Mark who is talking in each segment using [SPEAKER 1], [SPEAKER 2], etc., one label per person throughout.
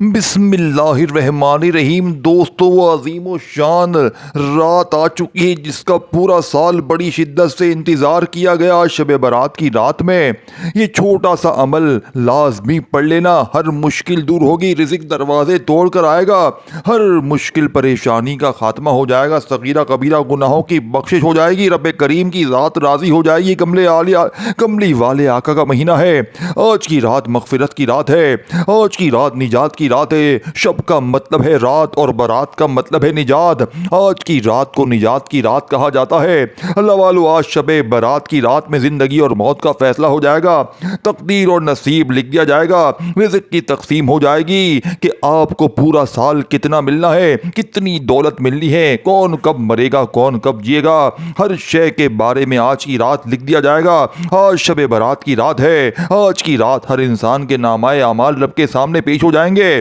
[SPEAKER 1] बिस्मिल्लाहिर्रहमानिर्रहीम। दोस्तों, वो अजीम शान रात आ चुकी है जिसका पूरा साल बड़ी शिद्दत से इंतज़ार किया गया। शब बारात की रात में ये छोटा सा अमल लाजमी पढ़ लेना, हर मुश्किल दूर होगी, रिज़्क दरवाजे तोड़ कर आएगा, हर मुश्किल परेशानी का खात्मा हो जाएगा, सगीरा कबीरा गुनाहों की बख्शिश हो जाएगी, रब करीम की ज़ात राज़ी हो जाएगी। कमली वाले आका का महीना है। आज की रात मगफिरत की रात है, आज की रात निजात की रात है। शब का मतलब है रात और बारात का मतलब है निजात। आज की रात को निजात की रात कहा जाता है। अल्लाह वालो, आज शबे बारात की रात में जिंदगी और मौत का फैसला हो जाएगा, तकदीर और नसीब लिख दिया जाएगा, रिज़्क की तकसीम हो जाएगी कि आपको पूरा साल कितना मिलना है, कितनी दौलत मिलनी है, कौन कब मरेगा, कौन कब जिएगा, हर शय के बारे में आज की रात लिख दिया जाएगा। आज शबे बारात की रात है। आज की रात हर इंसान के नामाए अमाल रब के सामने पेश हो जाएंगे।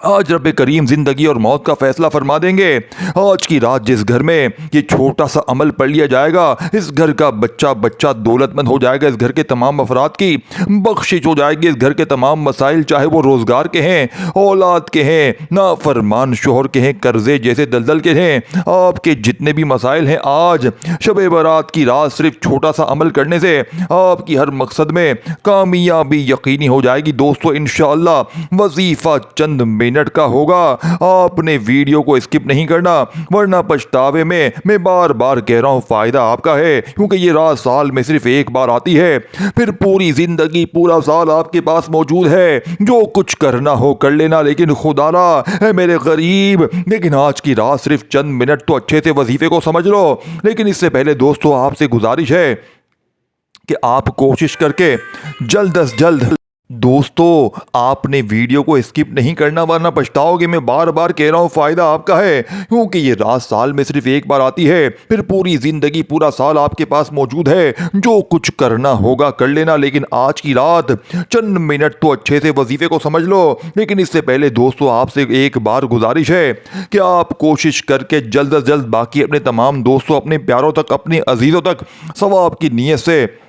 [SPEAKER 1] आज रब करीम जिंदगी और मौत का फैसला फरमा देंगे। आज की रात जिस घर में ये छोटा सा अमल पढ़ लिया जाएगा, इस घर का बच्चा बच्चा दौलतमंद हो जाएगा, इस घर के तमाम अफराद की बख्शिश हो जाएगी, इस घर के तमाम मसाइल चाहे वो रोजगार के हैं, औलाद के हैं, नाफरमान शोहर के हैं, कर्जे जैसे दलदल के हैं, आपके जितने भी मसाइल हैं, आज शब बारात की रात सिर्फ छोटा सा अमल करने से आपकी हर मकसद में कामयाबी यकीनी हो जाएगी। दोस्तों, इंशाअल्लाह वजीफा चंद मिनट का होगा। आपने वीडियो को स्किप नहीं करना, वरना पछतावे में मैं बार बार कह रहा हूं फायदा आपका है, क्योंकि ये रात साल में सिर्फ एक बार आती है, फिर पूरी जिंदगी पूरा साल आपके पास मौजूद है। जो कुछ करना हो कर लेना, लेकिन खुदारा है मेरे गरीब, लेकिन आज की रात सिर्फ चंद मिनट तो अच्छे से वजीफे को समझ लो। लेकिन इससे पहले दोस्तों, आपसे गुजारिश है कि आप कोशिश करके जल्द अज जल्द दोस्तों आपने वीडियो को स्किप नहीं करना, वरना पछताओगे। मैं बार बार कह रहा हूँ फायदा आपका है, क्योंकि ये रात साल में सिर्फ एक बार आती है, फिर पूरी जिंदगी पूरा साल आपके पास मौजूद है। जो कुछ करना होगा कर लेना, लेकिन आज की रात चंद मिनट तो अच्छे से वजीफे को समझ लो। लेकिन इससे पहले दोस्तों, आपसे एक बार गुजारिश है कि आप कोशिश करके जल्द अज जल्द बाकी अपने तमाम दोस्तों, अपने प्यारों तक, अपने अजीजों तक सवाब की नीयत से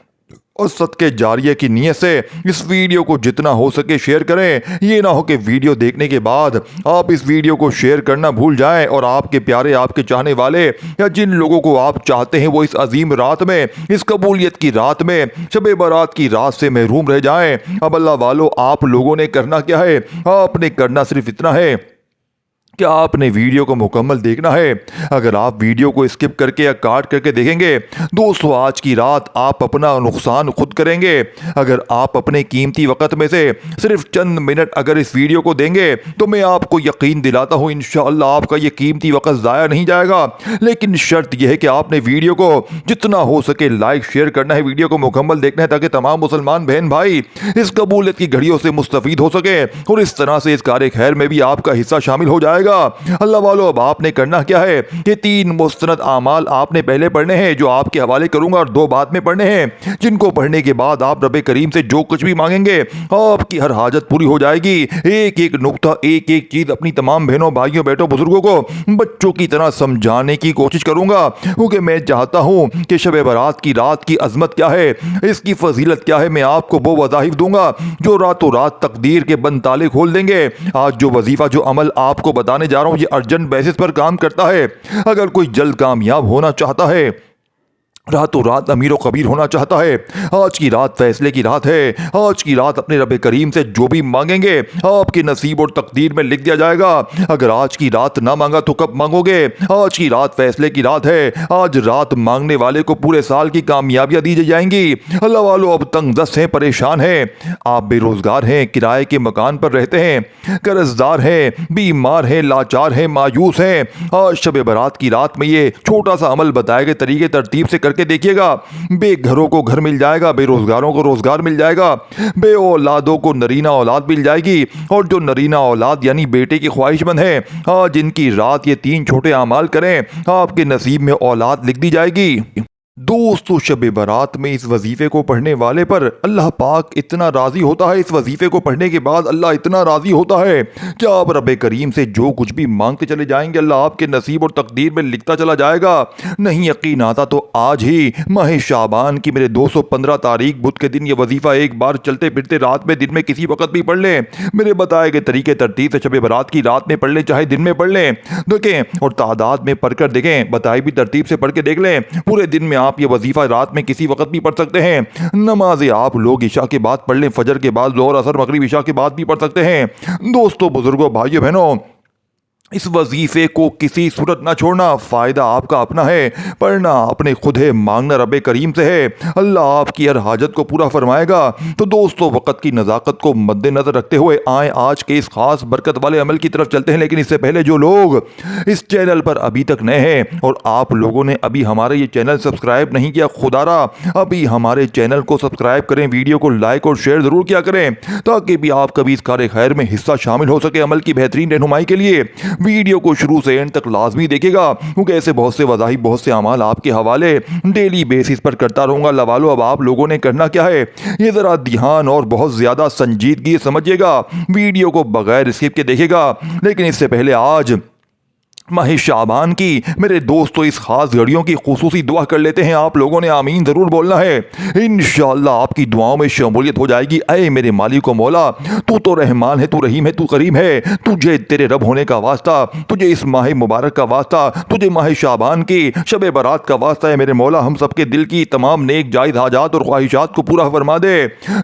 [SPEAKER 1] और सदके जारिया की नीयत से इस वीडियो को जितना हो सके शेयर करें। ये ना हो कि वीडियो देखने के बाद आप इस वीडियो को शेयर करना भूल जाएं और आपके प्यारे, आपके चाहने वाले, या जिन लोगों को आप चाहते हैं वो इस अजीम रात में, इस कबूलियत की रात में, शब बारात की रात से महरूम रह जाएं। अब अल्लाह वालों, आप लोगों ने करना क्या है? आपने करना सिर्फ इतना है कि आपने वीडियो को मुकम्मल देखना है। अगर आप वीडियो को स्किप करके या काट करके देखेंगे दोस्तों, आज की रात आप अपना नुकसान खुद करेंगे। अगर आप अपने कीमती वक्त में से सिर्फ चंद मिनट अगर इस वीडियो को देंगे, तो मैं आपको यकीन दिलाता हूँ इंशाअल्लाह आपका ये कीमती वक्त ज़ाया नहीं जाएगा। लेकिन शर्त यह है कि आपने वीडियो को जितना हो सके लाइक शेयर करना है, वीडियो को मुकम्मल देखना है, ताकि तमाम मुसलमान बहन भाई इस कबूलियत की घड़ियों से मुस्तफीद हो सके और इस तरह से इस कार्य खैर में भी आपका हिस्सा शामिल हो जाएगा। अल्लाह वालों, अब आपने करना क्या है कि 3 मुस्तनद आमाल आपने पहले पढ़ने हैं, जो आपके हवाले करूंगा, और 2 बाद में पढ़ने हैं, जिनको पढ़ने के बाद आप रब करीम से जो कुछ भी मांगेंगे आपकी हर हाजत पूरी हो जाएगी। एक एक नुक्ता, एक एक चीज अपनी तमाम बहनों, भाइयों, बेटों, बुजुर्गों को बच्चों की तरह समझाने की कोशिश करूंगा, क्योंकि मैं चाहता हूं कि शब बारात की रात की अजमत क्या है, इसकी फजीलत क्या है, मैं आपको वो वज़ाइफ दूंगा जो रातों रात तकदीर के बंद ताले खोल देंगे। आज जो वजीफा, जो अमल आपको बताने जा रहा हूं, ये अर्जेंट बेसिस पर काम करता है। अगर कोई जल्द कामयाब होना चाहता है, रातों रात अमीर और कबीर होना चाहता है, आज की रात फैसले की रात है। आज की रात अपने रब करीम से जो भी मांगेंगे आपके नसीब और तकदीर में लिख दिया जाएगा। अगर आज की रात ना मांगा तो कब मांगोगे? आज की रात फैसले की रात है। आज रात मांगने वाले को पूरे साल की कामयाबियां दी जाएंगी। अल्लाह वालों, अब तंगदस्त हैं, परेशान हैं, आप बेरोजगार हैं, किराए के मकान पर रहते हैं, कर्जदार हैं, बीमार हैं, लाचार हैं, मायूस हैं। आज शब बारात की रात में ये छोटा सा अमल बताए गए तरीके तरतीब से करके देखिएगा, बेघरों को घर मिल जाएगा, बेरोजगारों को रोजगार मिल जाएगा, बे औलादों को नरीना औलाद मिल जाएगी, और जो नरीना औलाद यानी बेटे की ख्वाहिशमंद है, आज इनकी रात ये 3 छोटे अमाल करें, आपके नसीब में औलाद लिख दी जाएगी। दोस्तों शब बारात में इस वजीफे को पढ़ने वाले पर अल्लाह पाक इतना राजी होता है, इस वजीफे को पढ़ने के बाद अल्लाह इतना राजी होता है कि आप रब करीम से जो कुछ भी मांगते चले जाएंगे अल्लाह आपके नसीब और तकदीर में लिखता चला जाएगा। नहीं यकीन आता तो आज ही माह शाबान की मेरे 215 तारीख बुध के दिन ये वजीफा एक बार चलते फिरते रात में दिन में किसी वक्त भी पढ़ लें, मेरे बताए गए तरीके तरतीब से शब बारात की रात में पढ़ लें चाहे दिन में पढ़ लें, देखें और तादाद में पढ़कर देखें, बताई भी तरतीब से पढ़ के देख लें, पूरे दिन में आप ये वजीफा रात में किसी वक्त भी पढ़ सकते हैं। नमाज़ें आप लोग इशा के बाद पढ़ लें, फजर के बाद, ज़ोहर, असर, मगरिब, इशा के बाद भी पढ़ सकते हैं। दोस्तों बुजुर्गों भाइयों बहनों, इस वजीफे को किसी सूरत ना छोड़ना, फ़ायदा आपका अपना है, पढ़ना अपने खुद है, मांगना रब करीम से है, अल्लाह आपकी हर हाजत को पूरा फरमाएगा। तो दोस्तों वक़्त की नज़ाकत को मद्देनज़र रखते हुए आए आज के इस खास बरकत वाले अमल की तरफ चलते हैं। लेकिन इससे पहले जो लोग इस चैनल पर अभी तक नए हैं और आप लोगों ने अभी हमारे ये चैनल सब्सक्राइब नहीं किया, खुदारा अभी हमारे चैनल को सब्सक्राइब करें, वीडियो को लाइक और शेयर ज़रूर किया करें ताकि भी आप कभी इस कार खैर में हिस्सा शामिल हो सके। अमल की बेहतरीन रहनुमाई के लिए वीडियो को शुरू से एंड तक लाजमी देखेगा क्योंकि ऐसे बहुत से वज़ाइफ, बहुत से अमाल आपके हवाले डेली बेसिस पर करता रहूंगा। लवालो अब आप लोगों ने करना क्या है, ये ज़रा ध्यान और बहुत ज़्यादा संजीदगी समझिएगा, वीडियो को बगैर स्किप के देखेगा। लेकिन इससे पहले आज माह शाबान की मेरे दोस्तों इस खास घड़ियों की खुसूसी दुआ कर लेते हैं। आप लोगों ने आमीन ज़रूर बोलना है, इंशाअल्लाह आपकी दुआओं में शमूलियत हो जाएगी। ऐ मेरे मालिक व मौला, तू तो रहमान है, तू रहीम है, तू करीम है, तुझे तेरे रब होने का वास्ता, तुझे इस माह मुबारक का वास्ता, तुझे माह शाबान की शब बारात का वास्ता है। मेरे मौला हम सबके दिल की तमाम नेक जायज़ हाजात और ख्वाहिशात को पूरा फरमा दे।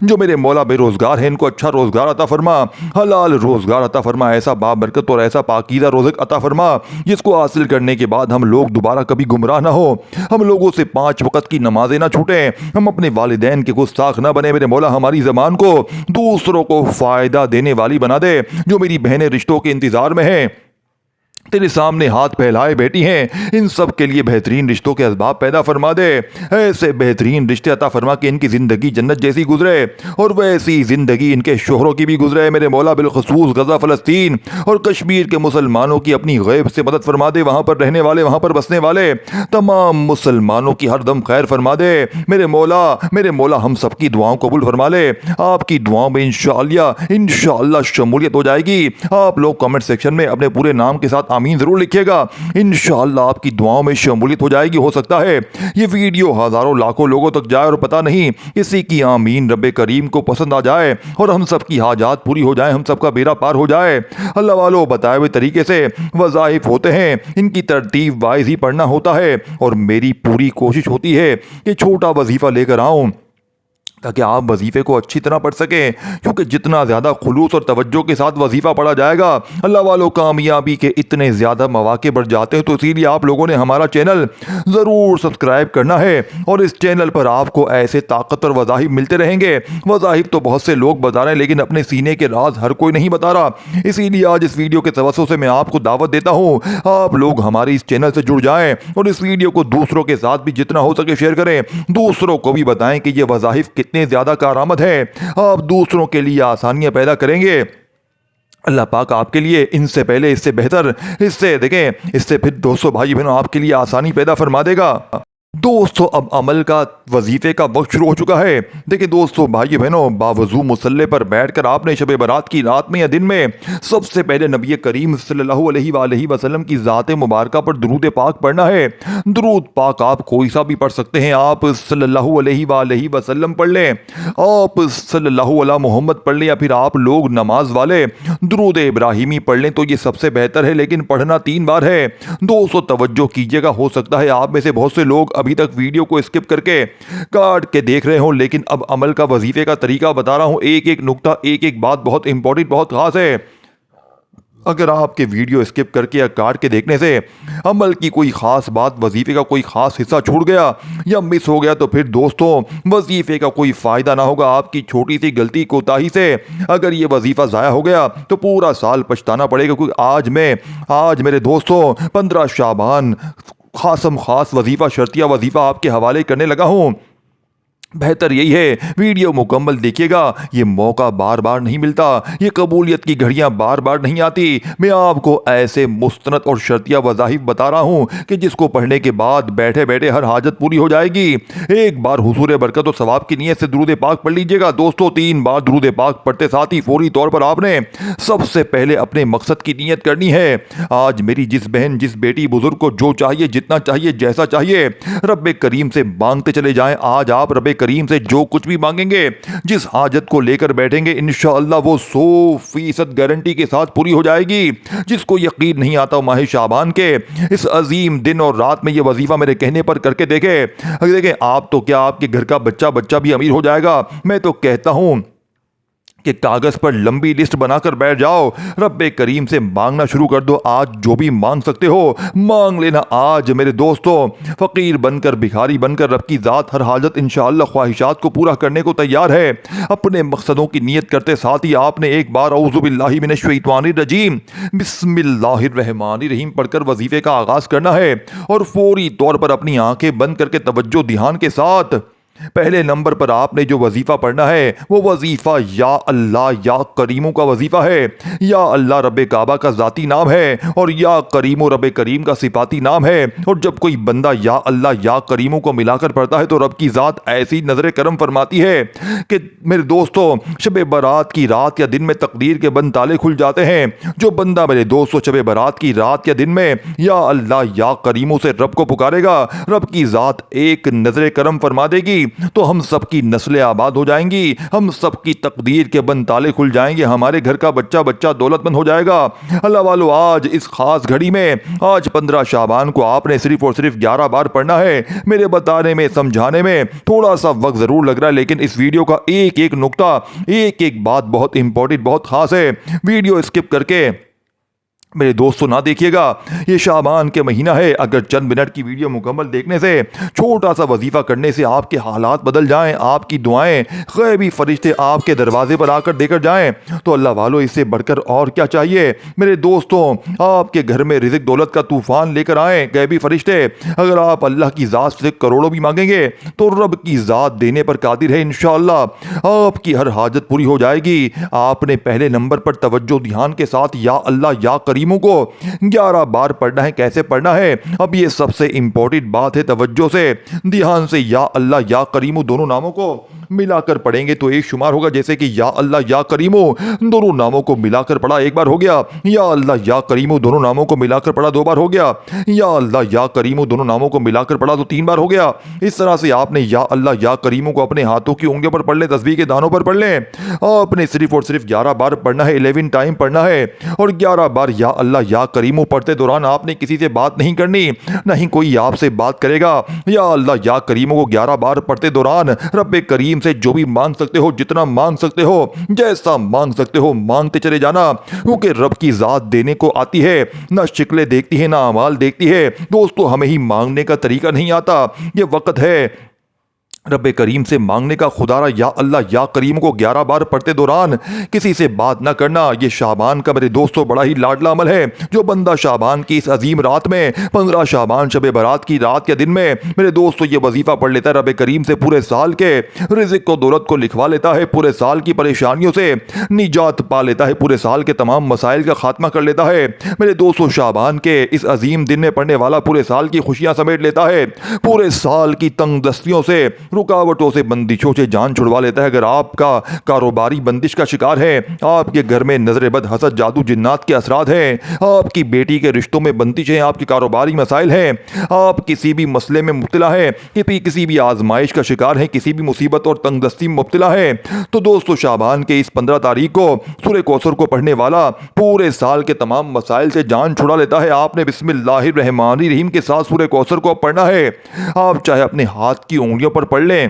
[SPEAKER 1] जो मेरे मौला बेरोज़गार हैं इनको अच्छा रोज़गार अता फरमा, हलाल रोज़गार अता फरमा, ऐसा बाबरकत और ऐसा पाकीज़ा रोज़क अता फरमा जिसको हासिल करने के बाद हम लोग दोबारा कभी गुमराह ना हो, हम लोगों से 5 वक्त की नमाजें ना छूटें, हम अपने वालिदैन के गुस्ताख ना बने। मेरे मौला हमारी ज़बान को दूसरों को फ़ायदा देने वाली बना दे। जो मेरी बहनें रिश्तों के इंतज़ार में हैं, तेरे सामने हाथ फैलाए बैठी हैं, इन सब के लिए बेहतरीन रिश्तों के असबाब पैदा फरमा दे। ऐसे बेहतरीन रिश्ते अता फरमा कि इनकी ज़िंदगी जन्नत जैसी गुजरे और वैसी ज़िंदगी इनके शोहरों की भी गुजरे। मेरे मौला बिलखसूस गज़ा फ़लस्तीन और कश्मीर के मुसलमानों की अपनी गैब से मदद फरमा दे। वहाँ पर रहने वाले, वहाँ पर बसने वाले तमाम मुसलमानों की हर दम खैर फरमा दे। मेरे मौला हम सब की दुआओं कबूल फरमा ले। आपकी दुआओं में इंशाअल्लाह शमूलियत हो जाएगी। आप लोग कमेंट सेक्शन में अपने पूरे नाम के साथ आमीन जरूर लिखिएगा, इंशाअल्लाह आपकी दुआओं में शमूलियत हो जाएगी। हो सकता है ये वीडियो हजारों लाखों लोगों तक जाए और पता नहीं किसी की आमीन रब्बे करीम को पसंद आ जाए और हम सब की हाजात पूरी हो जाए, हम सब का बेड़ा पार हो जाए। अल्लाह वालों बताए हुए तरीके से वज़ाइफ होते हैं, इनकी तरतीब वाइज ही पढ़ना होता है और मेरी पूरी कोशिश होती है कि छोटा वजीफा लेकर आऊं ताकि आप वजीफ़े को अच्छी तरह पढ़ सकें, क्योंकि जितना ज़्यादा खुलूस और तवज्जो के साथ वजीफ़ा पढ़ा जाएगा अल्लाह वालों कामयाबी के इतने ज़्यादा मौके बढ़ जाते हैं। तो इसीलिए आप लोगों ने हमारा चैनल ज़रूर सब्सक्राइब करना है और इस चैनल पर आपको ऐसे ताकतवर वज़ाहिब मिलते रहेंगे। वज़ाहिब तो बहुत से लोग बता रहे हैं लेकिन अपने सीने के राज हर कोई नहीं बता रहा। इसीलिए आज इस वीडियो के तवज्जो से मैं आपको दावत देता हूँ, आप लोग हमारे इस चैनल से जुड़ जाएँ और इस वीडियो को दूसरों के साथ भी जितना हो सके शेयर करें, दूसरों को भी बताएं कि ये वज़ाहिब कितने ज्यादा कारआमद है। आप दूसरों के लिए आसानियां पैदा करेंगे, अल्लाह पाक आपके लिए इनसे पहले, इससे बेहतर, इससे देखें, इससे फिर दोस्तों भाई बहनों आपके लिए आसानी पैदा फरमा देगा। दोस्तों अब अमल का वजीफे का वक्त शुरू हो चुका है। देखिए दोस्तों भाई बहनों, बावजू मुसल्ले पर बैठकर आपने शब बारात की रात में या दिन में सबसे पहले नबी करीम सल्लल्लाहु अलैहि वसल्लम की ज़ात मुबारका पर दुरूद पाक पढ़ना है। दुरूद पाक आप कोई सा भी पढ़ सकते हैं, आप सल्लल्लाहु अलैहि वसल्लम पढ़ लें, आप सल्लल्लाहु अला मोहम्मद पढ़ लें, या फिर आप लोग नमाज वाले दुरूद इब्राहिमी पढ़ लें तो ये सबसे बेहतर है। लेकिन पढ़ना 3 बार है। दोस्तों तवज्जो कीजिएगा, हो सकता है आप में से बहुत से लोग अभी तक वीडियो को स्किप करके काट के देख रहे हो, लेकिन अब अमल का वजीफे का तरीका बता रहा हूं। एक एक नुक्ता, एक एक बात बहुत इंपॉर्टेंट, बहुत खास है। अगर आपके वीडियो स्किप करके या काट के देखने से अमल की कोई ख़ास बात, वजीफ़े का कोई ख़ास हिस्सा छूट गया या मिस हो गया तो फिर दोस्तों वजीफ़े का कोई फ़ायदा ना होगा। आपकी छोटी सी गलती कोताही से अगर ये वजीफ़ा ज़ाया हो गया तो पूरा साल पछताना पड़ेगा। क्योंकि आज मेरे दोस्तों 15 शाबान खास वजीफ़ा, शर्तिया वजीफ़ा आपके हवाले करने लगा हूँ। बेहतर यही है वीडियो मुकम्मल देखिएगा। ये मौका बार बार नहीं मिलता, ये कबूलियत की घड़ियां बार बार नहीं आती। मैं आपको ऐसे मुस्तनद और शर्तिया वज़ाहिफ बता रहा हूँ कि जिसको पढ़ने के बाद बैठे बैठे हर हाजत पूरी हो जाएगी। एक बार हुसूर बरकत और सवाब की नीयत से दुरूद पाक पढ़ लीजिएगा दोस्तों। 3 बार दुरूद पाक पढ़ते साथ ही फौरी तौर पर आपने सबसे पहले अपने मकसद की नीयत करनी है। आज मेरी जिस बहन जिस बेटी बुजुर्ग को जो चाहिए, जितना चाहिए, जैसा चाहिए, रब्बे करीम से मांगते चले जाएं। आज आप रब्बे करीम से जो कुछ भी मांगेंगे, जिस हाजत को लेकर बैठेंगे, इंशाअल्लाह वो 100% गारंटी के साथ पूरी हो जाएगी। जिसको यकीन नहीं आता माह शाबान के इस अजीम दिन और रात में ये वजीफा मेरे कहने पर करके देखें। आप तो क्या, आपके घर का बच्चा बच्चा भी अमीर हो जाएगा। मैं तो कहता हूं कि कागज पर लंबी लिस्ट बनाकर बैठ जाओ, रब्बे करीम से मांगना शुरू कर दो। आज जो भी मांग सकते हो मांग लेना। आज मेरे दोस्तों, फकीर बनकर, भिखारी बनकर रब की ज़ात हर हाजत इंशाअल्लाह ख्वाहिशात को पूरा करने को तैयार है। अपने मकसदों की नीयत करते साथ ही आपने एक बार औज़ु बिल्लाहि मिनश शैतानिर रजीम बिस्मिल्लाहिर रहमानिर रहीम पढ़कर वजीफे का आगाज करना है और फौरी तौर पर अपनी आंखें बंद करके तवज्जो ध्यान के साथ पहले नंबर पर आपने जो वजीफा पढ़ना है वो वजीफा या अल्लाह या करीमों का वजीफा है। या अल्लाह रब्बे काबा का जाती नाम है और या करीमो रब्बे करीम का सिफाती नाम है। और जब कोई बंदा या अल्लाह या करीमों को मिलाकर पढ़ता है तो रब की ज़ात ऐसी नजर करम फरमाती है कि मेरे दोस्तों, शब बारात की रात या दिन में तकदीर के बंद ताले खुल जाते हैं। जो बंदा मेरे दोस्तों शब बारात की रात या दिन में या अल्लाह या करीमों से रब को पुकारेगा, रब की ज़ात एक नजर करम फरमा देगी तो हम सबकी नस्लें आबाद हो जाएंगी, हम सबकी तकदीर के बंद ताले खुल जाएंगे, हमारे घर का बच्चा बच्चा दौलतमंद हो जाएगा। अल्लाह वालों, आज इस खास घड़ी में, आज 15 शाबान को आपने सिर्फ और सिर्फ 11 बार पढ़ना है। मेरे बताने में, समझाने में थोड़ा सा वक्त जरूर लग रहा है, लेकिन इस वीडियो का एक एक नुक्ता, एक एक बात बहुत इंपॉर्टेंट, बहुत खास है। वीडियो स्किप करके मेरे दोस्तों ना देखिएगा। ये शाबान के महीना है, अगर चंद मिनट की वीडियो मुकम्मल देखने से, छोटा सा वजीफा करने से आपके हालात बदल जाएं, आपकी दुआएं ग़ैबी फरिश्ते आपके दरवाजे पर आकर देकर जाएं, तो अल्लाह वालों इससे बढ़कर और क्या चाहिए। मेरे दोस्तों, आपके घर में रिज़्क़ दौलत का तूफान लेकर आए ग़ैबी फरिश्ते। अगर आप अल्लाह की ज़ात से करोड़ों भी मांगेंगे तो रब की ज़ात देने पर कादिर है। इंशाअल्लाह आपकी हर हाजत पूरी हो जाएगी। आपने पहले नंबर पर तवज्जो ध्यान के साथ या अल्लाह या करीमों को 11 बार पढ़ना है। कैसे पढ़ना है, अब ये सबसे इंपॉर्टेंट बात है। तवज्जो से, ध्यान से या अल्लाह या करीमो दोनों नामों को मिलाकर पढ़ेंगे तो एक शुमार होगा। जैसे कि या अल्लाह या करीमो दोनों नामों को मिलाकर पढ़ा, एक बार हो गया। या अल्लाह या करीमो दोनों नामों को मिलाकर पढ़ा, 2 बार हो गया। या अल्लाह या करीमो दोनों नामों को मिलाकर पढ़ा तो 3 बार हो गया। इस तरह से आपने या अल्लाह या करीमो को अपने हाथों की उंगलियों पर पढ़ लें, तस्बीह के दानों पर पढ़ लें। आपने सिर्फ और सिर्फ 11 बार पढ़ना है, 11 टाइम पढ़ना है। और 11 बार या अल्लाह या करीमो पढ़ते दौरान आपने किसी से बात नहीं करनी, नहीं कोई आपसे बात करेगा। या अल्लाह या करीमो को 11 बार पढ़ते दौरान रब्बे करीम से जो भी मांग सकते हो, जितना मांग सकते हो, जैसा मांग सकते हो, मांगते चले जाना, क्योंकि रब की ज़ात देने को आती है, ना शिकले देखती है, ना अमाल देखती है। दोस्तों, हमें ही मांगने का तरीका नहीं आता। ये वक्त है रब्बे करीम से मांगने का। खुदारा या अल्लाह या करीम को 11 बार पढ़ते दौरान किसी से बात ना करना, ये शाबान का मेरे दोस्तों बड़ा ही लाडला अमल है। जो बंदा शाबान की इस अजीम रात में, 15 शाबान शब बारात की रात के दिन में मेरे दोस्तों ये वजीफा पढ़ लेता है, रब्बे करीम से पूरे साल के रिज़्क़ को, दौलत को लिखवा लेता है, पूरे साल की परेशानियों से निजात पा लेता है, पूरे साल के तमाम मसाइल का खात्मा कर लेता है। मेरे दोस्तों, शाबान के इस अजीम दिन में पढ़ने वाला पूरे साल की खुशियां समेट लेता है, पूरे साल की तंग दस्तियों से, रुकावटों से, बंदिशों से जान छुड़वा लेता है। अगर आपका कारोबारी बंदिश का शिकार है, आपके घर में नजर बद, हसद, जादू, जिन्नात के असरात हैं, आपकी बेटी के रिश्तों में बंदिश है, आपके कारोबारी मसाइल हैं, आप किसी भी मसले में मुब्तला है, किसी भी आजमाइश का शिकार है, किसी भी मुसीबत और तंगदस्ती में मुब्तला है, तो दोस्तों शाबान के इस 15 तारीख को सूरह कौसर को पढ़ने वाला पूरे साल के तमाम मसाइल से जान छुड़ा लेता है। आपने बिस्मिल्लाहिर रहमानिर रहीम के साथ सूरह कौसर को पढ़ना है। आप चाहे अपने हाथ की उंगलियों पर पढ़ लें,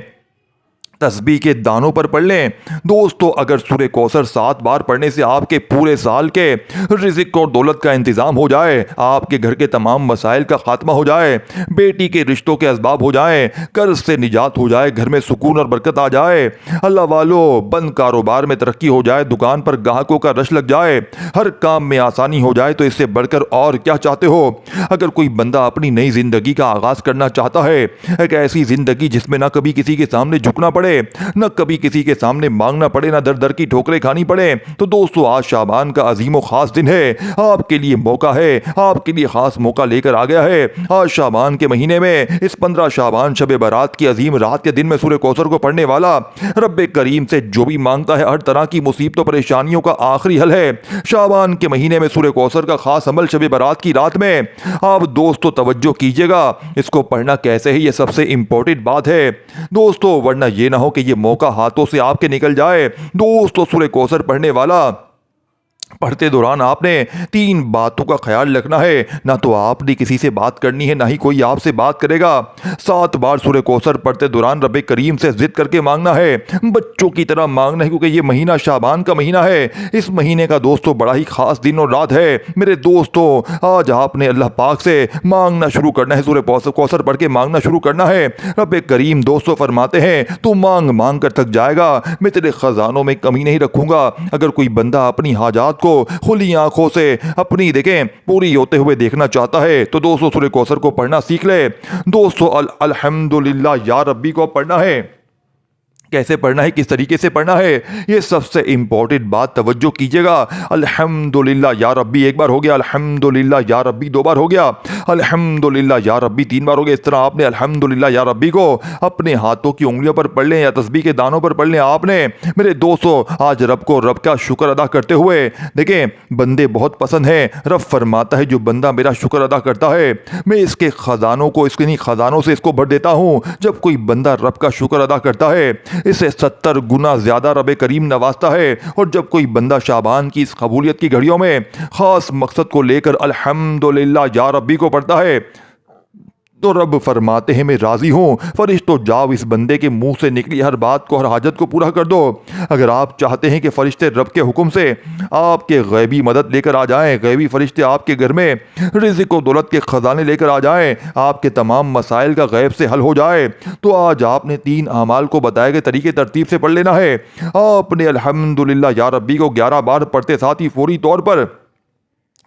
[SPEAKER 1] तस्बीह के दानों पर पढ़ लें। दोस्तों, अगर सूरह कौसर 7 बार पढ़ने से आपके पूरे साल के रिज़्क़ और दौलत का इंतज़ाम हो जाए, आपके घर के तमाम मसाइल का खात्मा हो जाए, बेटी के रिश्तों के असबाब हो जाए, कर्ज से निजात हो जाए, घर में सुकून और बरकत आ जाए, अल्लाह वालों बंद कारोबार में तरक्की हो जाए, दुकान पर ग्राहकों का रश लग जाए, हर काम में आसानी हो जाए, तो इससे बढ़कर और क्या चाहते हो। अगर कोई बंदा अपनी नई ज़िंदगी का आगाज़ करना चाहता है, एक ऐसी ज़िंदगी जिसमें ना कभी किसी के सामने झुकना पड़े, न कभी किसी के सामने मांगना पड़े, ना दर दर की ठोकरें खानी पड़े, तो दोस्तों आज शाबान का अजीम खास दिन है। आपके लिए मौका है, आपके लिए खास मौका लेकर आ गया है। आज शाबान के महीने में इस 15 शाबान शब बारात की अजीम रात के दिन में सूरह कौसर को पढ़ने वाला रब्बे करीम से जो भी मांगता है हर तरह की मुसीबतों परेशानियों का आखिरी हल है। शाबान के महीने में सूरह कौसर का खास अमल शब बारात की रात में आप दोस्तों तवज्जो कीजिएगा। इसको पढ़ना कैसे है, ये सबसे इंपॉर्टेंट बात है दोस्तों, वरना ये ना हो कि ये मौका हाथों से आपके निकल जाए। दोस्तों, सूरह कौसर पढ़ने वाला पढ़ते दौरान आपने 3 बातों का ख्याल रखना है। ना तो आपने किसी से बात करनी है, ना ही कोई आपसे बात करेगा। 7 बार सूरह कौसर पढ़ते दौरान रब्बे करीम से जिद करके मांगना है, बच्चों की तरह मांगना है, क्योंकि ये महीना शाबान का महीना है। इस महीने का दोस्तों बड़ा ही खास दिन और रात है। मेरे दोस्तों, आज आपने अल्लाह पाक से मांगना शुरू करना है, सूरह कौसर पढ़ के मांगना शुरू करना है। रब्बे करीम दोस्तों फरमाते हैं, तू मांग मांग कर थक जाएगा, मैं तेरे खजानों में कमी नहीं रखूंगा। अगर कोई बंदा अपनी हाजात को खुली आंखों से अपनी देखें पूरी होते हुए देखना चाहता है, तो दोस्तों सूरह कौसर को पढ़ना सीख ले। दोस्तों अल्हम्दुलिल्लाह या रब्बी को पढ़ना है। कैसे पढ़ना है, किस तरीके से पढ़ना है, ये सबसे इंपॉर्टेंट बात तवज्जो कीजिएगा। अल्हम्दुलिल्लाह या रब्बी एक बार हो गया, अल्हम्दुलिल्लाह या रब्बी 2 बार हो गया, अल्हम्दुलिल्लाह या रब्बी 3 बार हो गया। इस तरह आपने अल्हम्दुलिल्लाह या रब्बी को अपने हाथों की उंगलियों पर पढ़ लें या तस्बीह के दानों पर पढ़ लें। आपने मेरे दोस्तों आज रब का शुक्र अदा करते हुए देखें, बंदे बहुत पसंद हैं। रब फरमाता है जो बंदा मेरा शुक्र अदा करता है, मैं इसके खजानों को इसके खजानों से इसको भर देता हूँ। जब कोई बंदा रब का शुक्र अदा करता है, इसे 70 गुना ज्यादा रब करीम नवाजता है। और जब कोई बंदा शाबान की इस कबूलियत की घड़ियों में खास मकसद को लेकर अल्हम्दुलिल्लाह या रब्बी को पढ़ता है, तो रब फरमाते हैं मैं राजी हूँ, फरिश्तों जाओ इस बंदे के मुंह से निकली हर बात को, हर हाजत को पूरा कर दो। अगर आप चाहते हैं कि फरिश्ते रब के हुक्म से आपके गैबी मदद लेकर आ जाएं, गैबी फरिश्ते आपके घर में रिज़्क़ और दौलत के खजाने लेकर आ जाएं, आपके तमाम मसाइल का गैब से हल हो जाए, तो आज आपने 3 अमाल को बताए गए तरीके तरतीब से पढ़ लेना है। आपने अल्हम्दुलिल्लाह या रब्बी को 11 बार पढ़ते साथ ही फौरी तौर पर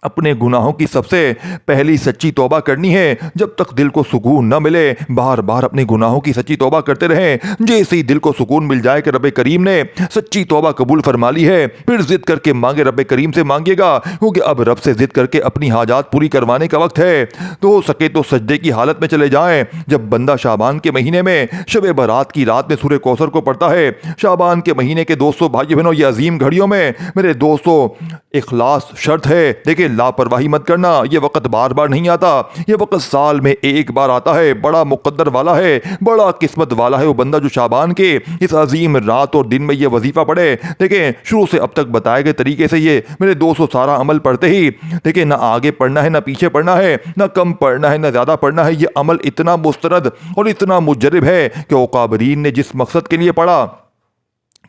[SPEAKER 1] अपने गुनाहों की सबसे पहली सच्ची तौबा करनी है। जब तक दिल को सुकून न मिले, बार बार अपने गुनाहों की सच्ची तौबा करते रहें। जैसे ही दिल को सुकून मिल जाए कि रब्बे करीम ने सच्ची तौबा कबूल फरमा ली है, फिर जिद करके मांगे, रब्बे करीम से मांगिएगा, क्योंकि अब रब से जिद करके अपनी हाजात पूरी करवाने का वक्त है। तो हो सके तो सजदे की हालत में चले जाएं। जब बंदा शाबान के महीने में शब बारात की रात में सूरह कौसर को पढ़ता है, शाबान के महीने के दोस्तों भाई बहनों ये अजीम घड़ियों में मेरे दोस्तों इखलास शर्त है। देखिए लापरवाही मत करना, ये वक्त बार बार नहीं आता, ये वक्त साल में एक बार आता है। बड़ा मुकद्दर वाला है, बड़ा किस्मत वाला है वो बंदा जो शाबान के इस अजीम रात और दिन में ये वजीफा पढ़े। देखें शुरू से अब तक बताए गए तरीके से ये मेरे दोस्तों सारा अमल पढ़ते ही देखिए ना आगे पढ़ना है, ना पीछे पढ़ना है, ना कम पढ़ना है, ना ज़्यादा पढ़ना है। ये अमल इतना मुस्तरद और इतना मुजरब है कि औकाबरीन ने जिस मकसद के लिए पढ़ा,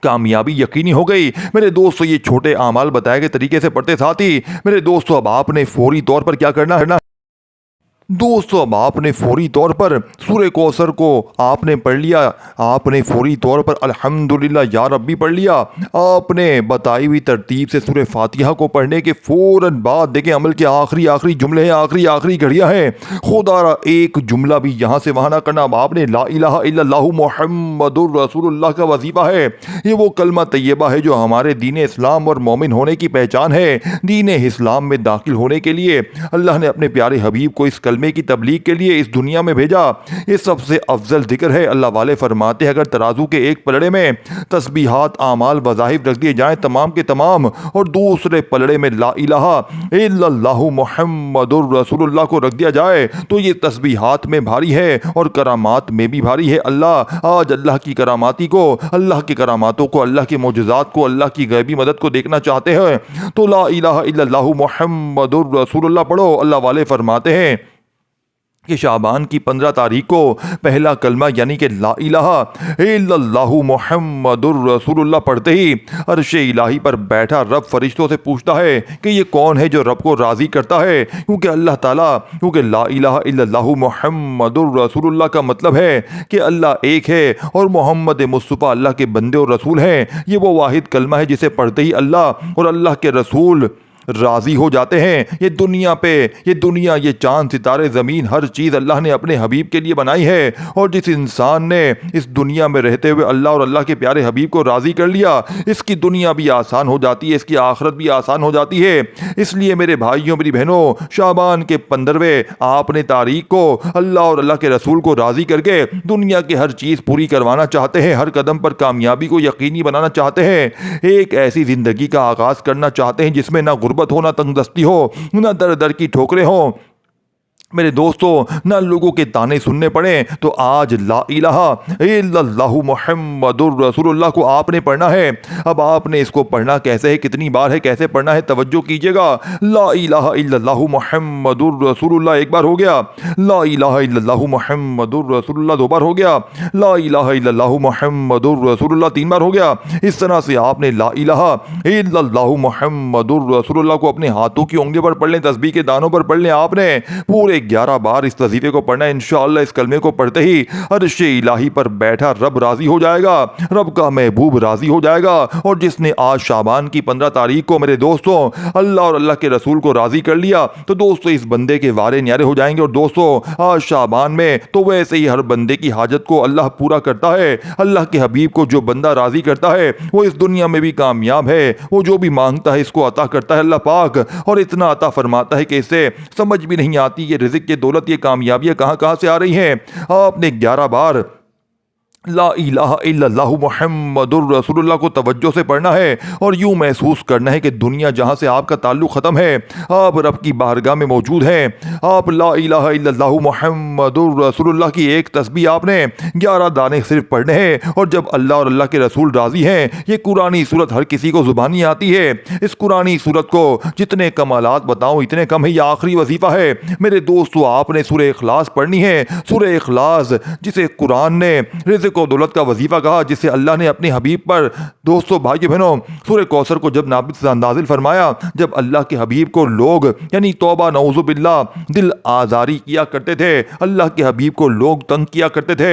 [SPEAKER 1] कामयाबी यकीनी हो गई। मेरे दोस्तों ये छोटे आमाल बताए गए तरीके से पढ़ते साथ ही मेरे दोस्तों अब आपने फौरी तौर पर क्या करना है, दोस्तों अब आपने फौरी तौर पर सूरह कौसर को आपने पढ़ लिया, आपने फौरी तौर पर अल्हम्दुलिल्लाह या रब्बी पढ़ लिया, आपने बताई हुई तरतीब से सूरह फातिहा को पढ़ने के फ़ौरन बाद देखें अमल के आखिरी जुमले हैं, आखिरी घड़ियाँ हैं। खुदा एक जुमला भी यहाँ से वहाँ ना करना। अब आपने ला इलाहा इल्लल्लाहु मुहम्मदुर रसूलुल्लाह का वजीफ़ा है। ये वो कलमा तैयबा है जो हमारे दीन इस्लाम और मोमिन होने की पहचान है। दीन इस्लाम में दाखिल होने के लिए अल्लाह ने अपने प्यारे हबीब को इस कलमे की तबलीग के लिए इस दुनिया में भेजा। ये सबसे अफजल जिक्र है। अल्लाह वाले फरमाते हैं अगर तराजू के एक पलड़े में तस्बीहात आमाल वज़ाहिब रख दिए जाएं तमाम के तमाम, और दूसरे पलड़े में ला इलाहा इल्लल्लाहु मुहम्मदुर रसूलुल्लाह को रख दिया जाए, तो ये तस्बीहात में भारी है और करामात में भी भारी है। अल्लाह आज अल्लाह की करामाती को, अल्लाह की करामातों को, अल्लाह के मोजज़ात को, अल्लाह की गैबी मदद को देखना चाहते हैं तो ला इलाहा इल्लल्लाहु मुहम्मदुर रसूलुल्लाह पढ़ो। अल्लाह वाले फरमाते हैं कि शाबान की 15 तारीख को पहला कलमा यानी कि ला इलाहा इल्लल्लाहु मुहम्मदुर रसूलुल्लाह पढ़ते ही अर्श इलाही पर बैठा रब फरिश्तों से पूछता है कि ये कौन है जो रब को राज़ी करता है, क्योंकि ला इलाहा इल्लल्लाहु मुहम्मदुर रसूलुल्लाह का मतलब है कि अल्लाह एक है और मोहम्मद मुस्तफ़ा अल्लाह के बंदे और रसूल हैं। ये वो वाहिद कलमा है जिसे पढ़ते ही अल्लाह और अल्लाह के रसूल राज़ी हो जाते हैं। ये दुनिया, ये चांद सितारे ज़मीन, हर चीज़ अल्लाह ने अपने हबीब के लिए बनाई है। और जिस इंसान ने इस दुनिया में रहते हुए अल्लाह और अल्लाह के प्यारे हबीब को राज़ी कर लिया, इसकी दुनिया भी आसान हो जाती है, इसकी आखिरत भी आसान हो जाती है। इसलिए मेरे भाइयों, मेरी बहनों, शाबान के 15वें आपने तारीख को अल्लाह और अल्लाह के रसूल को राज़ी करके दुनिया की हर चीज़ पूरी करवाना चाहते हैं, हर कदम पर कामयाबी को यकीनी बनाना चाहते हैं, एक ऐसी ज़िंदगी का आगाज़ करना चाहते हैं जिसमें ना गुर्बत हो, ना तंगदस्ती हो, ना दर दर की ठोकरें हो, मेरे दोस्तों, ना लोगों के ताने सुनने पड़े। तो आज ला इलाहा इल्लल्लाहु मुहम्मदुर रसूलुल्लाह को आपने पढ़ना है। अब आपने इसको पढ़ना कैसे है, कितनी बार है, कैसे पढ़ना है, तवज्जो कीजिएगा। ला इलाहा इल्लल्लाहु मुहम्मदुर रसूलुल्लाह एक बार हो गया, ला इलाहा इल्लल्लाहु मुहम्मदुर रसूलुल्लाह दो बार हो गया, ला इलाहा इल्लल्लाहु मुहम्मदुर रसूलुल्लाह तीन बार हो गया। इस तरह से आपने ला इलाहा इल्लल्लाहु मुहम्मदुर रसूलुल्लाह को अपने हाथों की उंगलियों पर पढ़ लें, तस्बीह के दानों पर पढ़ लें। आपने पूरे 11 बार इस वजीफे को पढ़ना है। इंशाअल्लाह इस कलमे को पढ़ते ही अर्श इलाही पर बैठा रब राजी हो जाएगा, रब का महबूब राजी हो जाएगा। और जिसने आज शाबान की 15 तारीख को मेरे दोस्तों अल्लाह और अल्लाह के रसूल को राजी कर लिया, तो दोस्तों इस बंदे के वारे न्यारे हो जाएंगे। और दोस्तों आज शाबान में तो वैसे ही हर बंदे की हाजत को अल्लाह पूरा करता है। अल्लाह के हबीब को जो बंदा राजी करता है वो इस दुनिया में भी कामयाब है, वो जो भी मांगता है इसको अता करता है अल्लाह पाक, और इतना अता फरमाता है कि इसे समझ भी नहीं आती ये रिज़्क़, ये दौलत, ये कामयाबियां कहां कहां से आ रही हैं। आपने 11 बार ला इलाहा इल्लल्लाहु मुहम्मदुर रसूलुल्लाह को तवज्जो से पढ़ना है और यूं महसूस करना है कि दुनिया जहां से आपका ताल्लुक ख़त्म है, आप रब की बारगाह में मौजूद हैं। आप ला इलाहा इल्लल्लाहु मुहम्मदुर रसूलुल्लाह की एक तस्बीह आपने 11 दाने सिर्फ पढ़ने हैं। और जब अल्लाह और अल्लाह के रसूल राज़ी हैं, ये कुरानी सूरत हर किसी को ज़ुबानी आती है। इस कुरानी सूरत को जितने कमालात बताऊँ इतने कम है। ये आखिरी वजीफ़ा है मेरे दोस्तों, आपने सूरह इखलास पढ़नी है। सूरह इखलास जिसे कुरान ने रिज़्क़ को दौलत का वजीफा कहा, जिससे अल्लाह ने अपने हबीब पर, दोस्तों भाइयों बहनों, सूरह कौसर को जब नाजिल फरमाया, जब अल्लाह के हबीब को लोग यानी तौबा नऊज़ु बिल्लाह दिल आज़ारी किया करते थे, अल्लाह के हबीब को लोग तंग किया करते थे।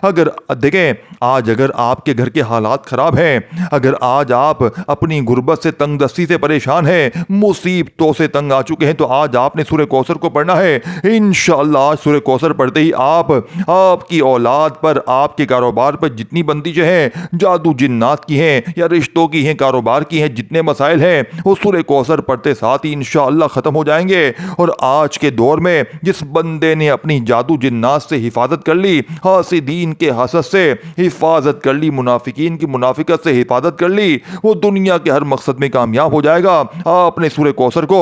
[SPEAKER 1] अगर देखें आज अगर आपके घर के हालात ख़राब हैं, अगर आज आप अपनी गुर्बत से तंगदस्ती से परेशान हैं, मुसीबतों से तंग आ चुके हैं, तो आज आपने सूरह कौसर को पढ़ना है। इंशाअल्लाह आज सूरह कौसर पढ़ते ही आपकी औलाद पर, आपके कारोबार पर जितनी बंदिशें हैं, जादू जिन्नात की हैं या रिश्तों की हैं, कारोबार की हैं, जितने मसाइल हैं वो सूरह कौसर पढ़ते साथ ही इंशाअल्लाह ख़त्म हो जाएंगे। और आज के दौर में जिस बंदे ने अपनी जादू जिन्नात से हिफाजत कर ली, हासिदीन के हसद से हिफाजत कर ली, मुनाफिकीन की मुनाफिकत से हिफाजत कर ली, वो दुनिया के हर मकसद में कामयाब हो जाएगा। आपने सूरह कौसर को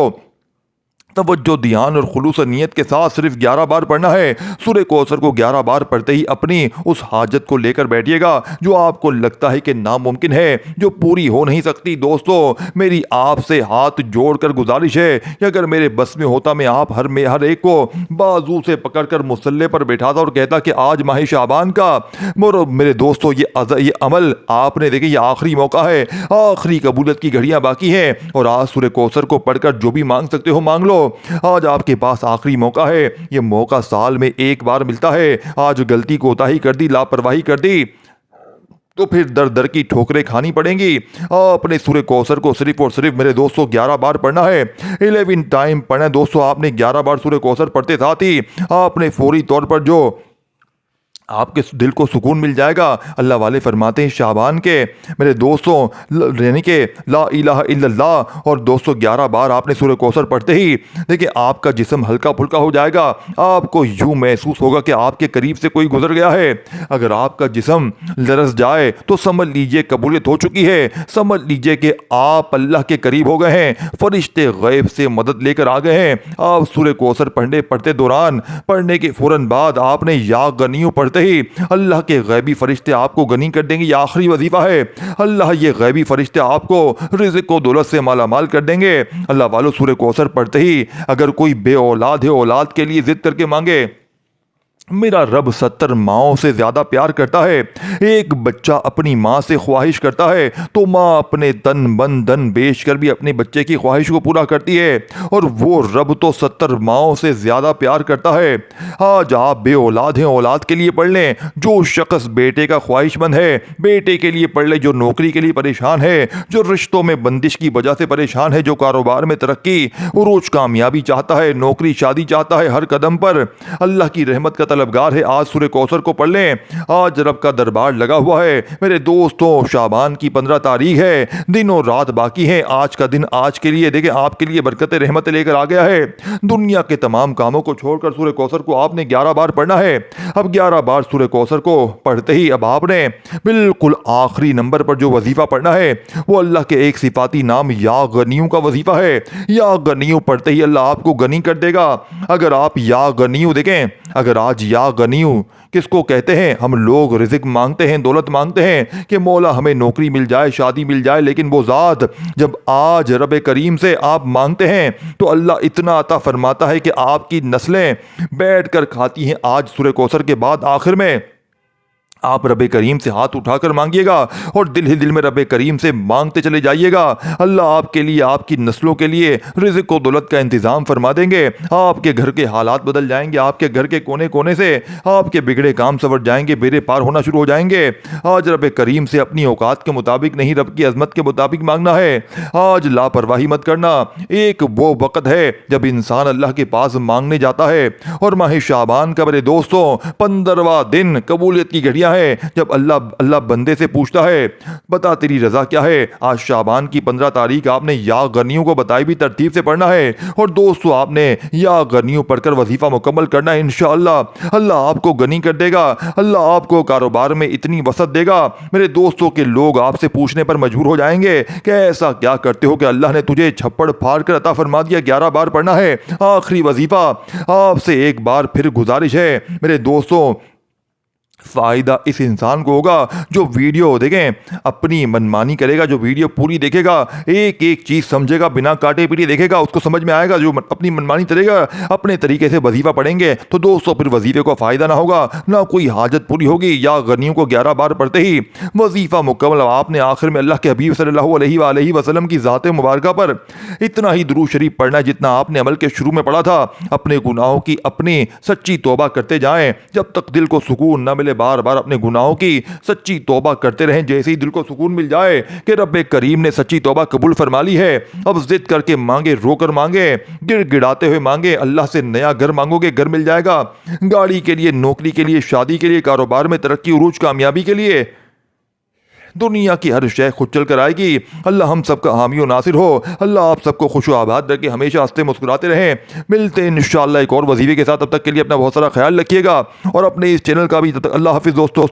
[SPEAKER 1] तवज्जो, ध्यान और खुलूस नीयत के साथ सिर्फ 11 बार पढ़ना है। सूरह कौसर को 11 बार पढ़ते ही अपनी उस हाजत को लेकर बैठिएगा जो आपको लगता है कि नामुमकिन है, जो पूरी हो नहीं सकती। दोस्तों मेरी आपसे हाथ जोड़कर गुजारिश है कि अगर मेरे बस में होता मैं आप हर एक को बाजू से पकड़कर मुसल्ले पर बैठाता और कहता कि आज माह शाबान का मेरे दोस्तों ये अमल आपने देखे, ये आखिरी मौका है, आखिरी कबूलियत की घड़ियां बाकी हैं। और आज सूरह कौसर को पढ़कर जो भी मांग सकते हो मांग लो। आज आपके पास आखिरी मौका है, ये मौका साल में एक बार मिलता है। आज गलती कोताही कर दी, लापरवाही कर दी तो फिर दर दर की ठोकरें खानी पड़ेंगी। आपने सूरह कौसर को सिर्फ और सिर्फ मेरे दोस्तों 11 बार पढ़ना है। 11 टाइम पढ़ना है दोस्तों। आपने 11 बार सूरह कौसर पढ़ते साथ ही आपने फौरी तौर पर जो आपके दिल को सुकून मिल जाएगा। अल्लाह वाले फरमाते हैं शाबान के मेरे दोस्तों यानी कि ला इलाहा इल्लल्लाह और 211 बार आपने सूरह कौसर पढ़ते ही देखिए आपका जिस्म हल्का फुल्का हो जाएगा। आपको यूं महसूस होगा कि आपके करीब से कोई गुजर गया है। अगर आपका जिस्म लरस जाए तो समझ लीजिए कबूलियत हो चुकी है, समझ लीजिए कि आप अल्लाह के करीब हो गए हैं, फरिश्ते गैब से मदद लेकर आ गए हैं। आप सूरह कौसर पढ़ते दौरान पढ़ने के फ़ौरन बाद आपने या गनियों पढ़ते ही अल्लाह के गैबी फरिश्ते आपको गनी कर देंगे। ये आखिरी वजीफा है। अल्लाह ये गैबी फरिश्ते आपको रिज़्क़ को दौलत से माला माल कर देंगे। अल्लाह वालों सूरह कौसर पढ़ते ही अगर कोई बे औलाद है, औलाद के लिए जिद करके मांगे मेरा रब 70 माओं से ज़्यादा प्यार करता है। एक बच्चा अपनी माँ से ख्वाहिश करता है तो माँ अपने तन मन धन बेच कर भी अपने बच्चे की ख्वाहिश को पूरा करती है, और वो रब तो 70 माओं से ज़्यादा प्यार करता है। आज आप बे औलाद हैं, औलाद के लिए पढ़ लें। जो शख्स बेटे का ख्वाहिशमंद है, बेटे के लिए पढ़ ले। जो नौकरी के लिए परेशान है, जो रिश्तों में बंदिश की वजह से परेशान है, जो कारोबार में तरक्की उरूज कामयाबी चाहता है, नौकरी शादी चाहता है, हर कदम पर अल्लाह की रहमत का तलबगार है, आज सूरह कौसर को पढ़ लें। आज रब का दरबार लगा हुआ है मेरे दोस्तों। शाबान की 15 तारीख है, दिनों रात बाकी हैं। आज का दिन आज के लिए देखें, आपके लिए बरकत रहमत लेकर आ गया है। दुनिया के तमाम कामों को छोड़कर सूरह कौसर को आपने 11 बार पढ़ना है। अब 11 बार सूरह कौसर को पढ़ते ही अब आपने बिल्कुल आखिरी नंबर पर जो वजीफा पढ़ना है वो अल्लाह के एक सिफाती नाम या गनियों का वजीफा है। या गनियों पढ़ते ही अल्लाह आपको गनी कर देगा। अगर आप या गनियों देखें, अगर आज या गनियों किसको कहते हैं? हम लोग रिज़्क मांगते हैं, दौलत मांगते हैं कि मौला हमें नौकरी मिल जाए, शादी मिल जाए, लेकिन वो ज़ात जब आज रब करीम से आप मांगते हैं तो अल्लाह इतना अता फरमाता है कि आपकी नस्लें बैठ कर खाती हैं। आज सूरह कौसर के बाद आखिर में आप रब करीम से हाथ उठाकर मांगिएगा और दिल ही दिल में रब करीम से मांगते चले जाइएगा। अल्लाह आपके लिए, आपकी नस्लों के लिए रिज़्क और दौलत का इंतज़ाम फरमा देंगे। आपके घर के हालात बदल जाएंगे, आपके घर के कोने कोने से आपके बिगड़े काम संवर जाएंगे, बेरे पार होना शुरू हो जाएंगे। आज रब करीम से अपनी औकात के मुताबिक नहीं, रब की अजमत के मुताबिक मांगना है। आज लापरवाही मत करना। एक वो वक़्त है जब इंसान अल्लाह के पास मांगने जाता है, और माह शाबान का मेरे दोस्तों 15वां दिन कबूलियत की घड़ियाँ है, जब अल्लाह बंदे से पूछता है बता तेरी रजा क्या है। आज शाबान की 15 तारीख आपने या गनियों को बताई भी तरतीब से पढ़ना है, और दोस्तों आपने या गनियों पढ़कर वजीफा मुकम्मल करना है। इंशाअल्लाह अल्लाह आपको गनी कर देगा। अल्लाह आपको कारोबार में इतनी वसत देगा मेरे दोस्तों के लोग आपसे पूछने पर मजबूर हो जाएंगे कि ऐसा क्या करते हो कि अल्लाह ने तुझे छप्पड़ फाड़ कर अता फरमा दिया। 11 बार पढ़ना है, आखिरी वजीफा। आपसे एक बार फिर गुजारिश है मेरे दोस्तों, फ़ायदा इस इंसान को होगा जो वीडियो देखें अपनी मनमानी करेगा, जो वीडियो पूरी देखेगा, एक एक चीज़ समझेगा, बिना काटे पीटे देखेगा, उसको समझ में आएगा। जो अपनी मनमानी करेगा, अपने तरीके से वजीफ़ा पढ़ेंगे तो दोस्तों फिर वजीफ़े को फ़ायदा ना होगा, ना कोई हाजत पूरी होगी। या गनियों को 11 बार पढ़ते ही वजीफ़ा मुकम्मल। आपने आखिर में अल्लाह के हबीब सल्लल्लाहु अलैहि वसल्लम की ज़ात मुबारक पर इतना ही दुरूद शरीफ पढ़ना है जितना आपने अमल के शुरू में पढ़ा था। अपने गुनाहों की अपनी सच्ची तौबा करते जाएं जब तक दिल को सुकून न मिले। बार बार अपने गुनाहों की सच्ची तौबा करते रहें। जैसे ही दिल को सुकून मिल जाए कि रब करीम ने सच्ची तौबा कबूल फरमा ली है, अब जिद करके मांगे, रोकर मांगे, गिड़गिड़ाते हुए मांगे। अल्लाह से नया घर मांगोगे, घर मिल जाएगा। गाड़ी के लिए, नौकरी के लिए, शादी के लिए, कारोबार में तरक्की, उरूज, कामयाबी के लिए, दुनिया की हर शय खुद चल कर आएगी। अल्लाह हम सबका हामी और नासिर हो। अल्लाह आप सबको खुश आबाद रखे, हमेशा हंसते मुस्कुराते रहें। मिलते हैं इंशाअल्लाह एक और वजीफे के साथ। तब तक के लिए अपना बहुत सारा ख्याल रखिएगा और अपने इस चैनल का भी। तब तक अल्लाह हाफिज़ दोस्तों।